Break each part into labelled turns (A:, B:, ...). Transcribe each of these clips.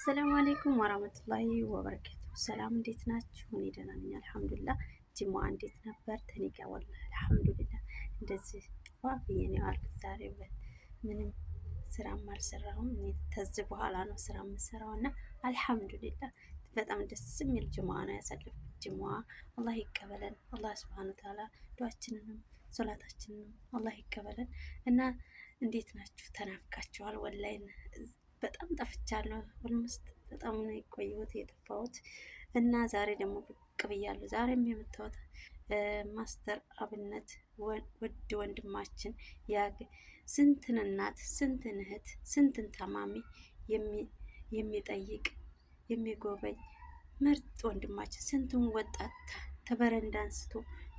A: السلام عليكم ورحمة الله وبركاته. السلام እንዴት ናችሁ? እኔ ደህና ነኝ አልሐምዱሊላህ። ጅሙዓ እንዴት ነበር? ተኒጋ ወላሂ አልሐምዱሊላህ እንደዚህ ዋብዬ ነው ያልኩት። ዛሬ ምንም ስራም አልሰራሁም። እኔ ተዚህ በኋላ ነው ስራ የምሰራውና አልሐምዱሊላህ በጣም ደስ የሚል ጅሙዓ ነው ያሳለፍኩት። ጅሙዓ አላህ ይቀበለን። አላህ ሱብሃነሁ ወተዓላ ዱዓችንንም ሶላታችንንም አላህ ይቀበለን እና እንዴት ናችሁ? ተናፍቃችኋል ወላሂ በጣም ጠፍቻለሁ። ኦልሞስት በጣም ነው የጠፋሁት እና ዛሬ ደግሞ ብቅ ብያለሁ። ዛሬም የምታዩት ማስተር አብነት ውድ ወንድማችን ስንትን እናት ስንትን እህት ስንትን ታማሚ የሚጠይቅ የሚጎበኝ ምርጥ ወንድማችን ስንቱን ወጣት ተበረንዳ አንስቶ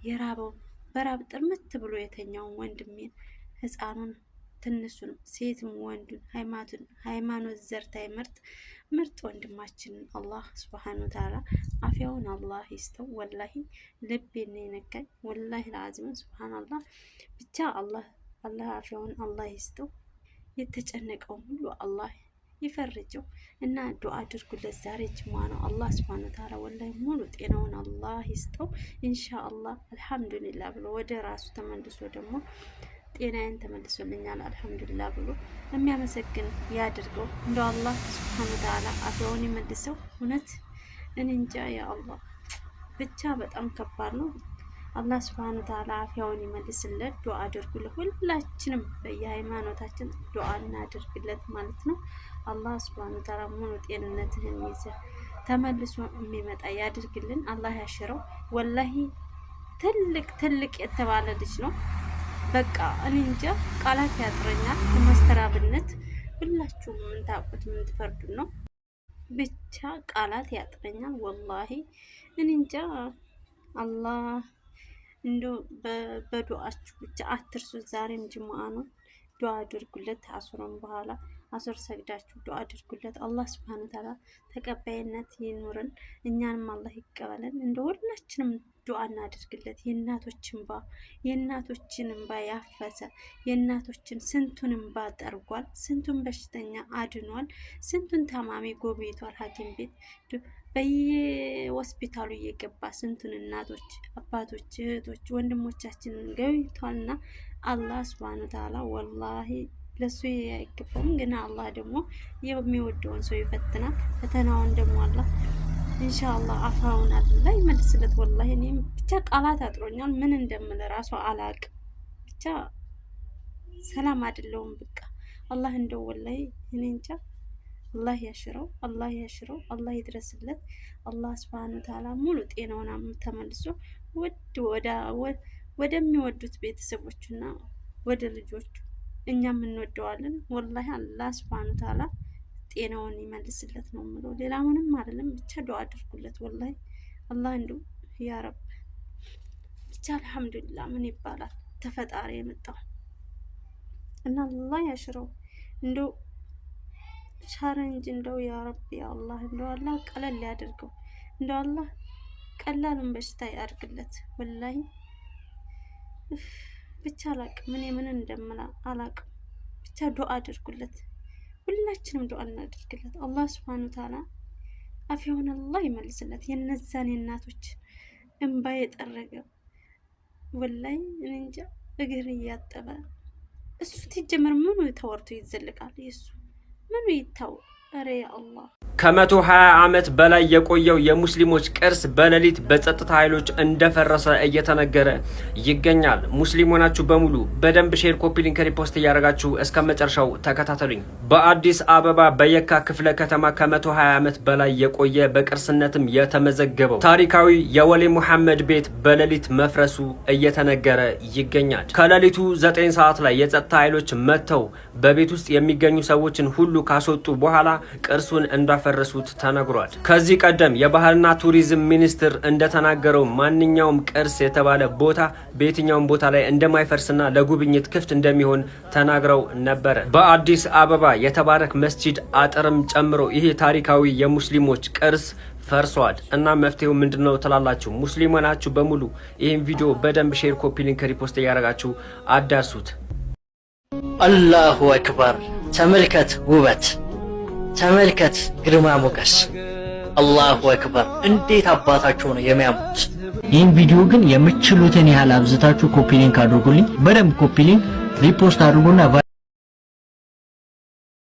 A: የራበው በራብ ጥርምት ብሎ የተኛውን ወንድሜን ህፃኑን ትንሱን ሴትም ወንዱን ሃይማኖት ዘርታይ ምርጥ ወንድማችን አላህ ሱብሃነሁ ወተዓላ አፊያውን አላህ ይስጠው። ወላሂ ልቤን የነካኝ ወላሂ ለአዚም ሱብሃንአላህ ብቻ አላህ አፊያውን አላህ ይስጠው። የተጨነቀው ሁሉ አላህ ይፈርጀው እና ዱዓ አድርጉለት። ዛሬ ጅሙዓ ነው። አላህ ሱብሃነሁ ወተዓላ ወላሂ ሙሉ ጤናውን አላህ ይስጠው ኢንሻአላህ አልሐምዱሊላህ ብሎ ወደ ራሱ ተመልሶ ደግሞ ጤናዬን ተመልሶልኛል አልሐምዱሊላህ ብሎ የሚያመሰግን ያድርገው። እንደው አላህ ሱብሃነሁ ወተዓላ አፊያውን ይመልሰው። እውነት እንጃ ያ አላህ ብቻ በጣም ከባድ ነው። አላህ ሱብሃነሁ ወተዓላ አፊያውን ይመልስለት። ዱዓ አድርጉለት። ሁላችንም በየሃይማኖታችን ዱዓ እናድርግለት ማለት ነው። አላህ ሱብሃነሁ ወተዓላ ሙሉ ጤንነትህን ይዘህ ተመልሶ የሚመጣ ያድርግልን። አላህ ያሽረው። ወላሂ ትልቅ የተባለ ልጅ ነው። በቃ እኔ እንጃ ቃላት ያጥረኛል። ማስተር አብነት ሁላችሁም ምን ታውቁት ምን ትፈርዱ ነው። ብቻ ቃላት ያጥረኛል ወላሂ እኔ እንጃ። አላህ እንደው በዱዓችሁ ብቻ አትርሱ። ዛሬም ጅሙዓ ነው። ዱዓ አድርጉለት። አሱረን በኋላ አሱር ሰግዳችሁ ዱዓ አድርጉለት። አላህ ሱብሃነሁ ወተዓላ ተቀባይነት ይኑርን። እኛንም አላህ ይቀበለን። እንደው ሁላችንም ዱዓ እናድርግለት። የእናቶችን እንባ ያፈሰ የእናቶችን ስንቱን እንባ ጠርጓል። ስንቱን በሽተኛ አድኗል። ስንቱን ታማሚ ጎብኝቷል። ሐኪም ቤት በየሆስፒታሉ እየገባ ስንቱን እናቶች፣ አባቶች፣ እህቶች፣ ወንድሞቻችንን ገብቷልና አላህ ሱብሃነሁ ወተዓላ ወላሂ ለሱ አይገባም። ግን አላህ ደግሞ የሚወደውን ሰው ይፈትናል። ፈተናውን ደግሞ አላህ ኢንሻአላህ አፋውን አላህ ይመልስለት። ወላሂ እኔ ብቻ ቃላት አጥሮኛል። ምን እንደምል ራሱ አላቅም። ብቻ ሰላም አይደለውም። በቃ አላህ እንደው ወላሂ እኔ እንጃ። አላህ ያሽረው፣ አላህ ይድረስለት። አላህ ሱብሃነሁ ወተዓላ ሙሉ ጤናውን ተመልሶ ወደሚወዱት ቤተሰቦቹና ወደ ልጆቹ እኛም እንወደዋለን። ወላሂ አላህ ሱብሃነሁ ወተዓላ ጤናውን ይመልስለት ነው የምለው። ሌላ ምንም አይደለም። ብቻ ዱዓ አድርጉለት። ወላሂ አላህ እንደው ያ ረብ ብቻ አልሐምዱሊላህ ምን ይባላል ተፈጣሪ የመጣው እና አላህ ያሽረው። እንደው ቻሌንጅ እንደው ያ ረብ ያ አላህ እንደው አላህ ቀለል ያድርገው። እንደው አላህ ቀላልን በሽታ ያድርግለት። ወላሂ ብቻ አላቅም ምን እንደምላ አላቅም። ብቻ ዱዓ አድርጉለት። ሁላችንም ዱዓ እናድርግለት። አላህ ሱብሃነሁ ወተዓላ አፊያውን አላህ ይመልስለት። የነዛን እናቶች እንባ የጠረገ ወላሂ እንጃ እግር እያጠበ እሱ ትጀምር ምኑ ተወርቶ ይዘልቃል። የሱ ምኑ ይታው። ኧረ ያ አላህ
B: ከ120 ዓመት በላይ የቆየው የሙስሊሞች ቅርስ በሌሊት በጸጥታ ኃይሎች እንደፈረሰ እየተነገረ ይገኛል። ሙስሊም ሆናችሁ በሙሉ በደንብ ሼር፣ ኮፒ ሊንክ፣ ሪፖስት እያደረጋችሁ እስከ መጨረሻው ተከታተሉኝ። በአዲስ አበባ በየካ ክፍለ ከተማ ከ120 ዓመት በላይ የቆየ በቅርስነትም የተመዘገበው ታሪካዊ የወሊ ሙሐመድ ቤት በሌሊት መፍረሱ እየተነገረ ይገኛል። ከሌሊቱ 9 ሰዓት ላይ የጸጥታ ኃይሎች መጥተው በቤት ውስጥ የሚገኙ ሰዎችን ሁሉ ካስወጡ በኋላ ቅርሱን እንዳፈረሱት ተነግሯል። ከዚህ ቀደም የባህልና ቱሪዝም ሚኒስቴር እንደተናገረው ማንኛውም ቅርስ የተባለ ቦታ በየትኛውም ቦታ ላይ እንደማይፈርስና ለጉብኝት ክፍት እንደሚሆን ተናግረው ነበረ። በአዲስ አበባ የተባረክ መስጂድ አጥርም ጨምሮ ይሄ ታሪካዊ የሙስሊሞች ቅርስ ፈርሷል እና መፍትሄው ምንድነው ትላላችሁ? ሙስሊም ሆናችሁ በሙሉ ይህን ቪዲዮ በደንብ ሼር፣ ኮፒ ሊንክ፣ ሪፖስት እያደረጋችሁ አዳርሱት።
C: አላሁ አክበር። ተመልከት ውበት ተመልከት ግርማ ሞገስ አላሁ አክበር እንዴት አባታቸው ነው የሚያምሩት። ይህን ቪዲዮ ግን የምትችሉትን ያህል አብዝታችሁ ኮፒ ሊንክ አድርጉልኝ። በደንብ ኮፒ ሊንክ ሪፖስት አድርጉና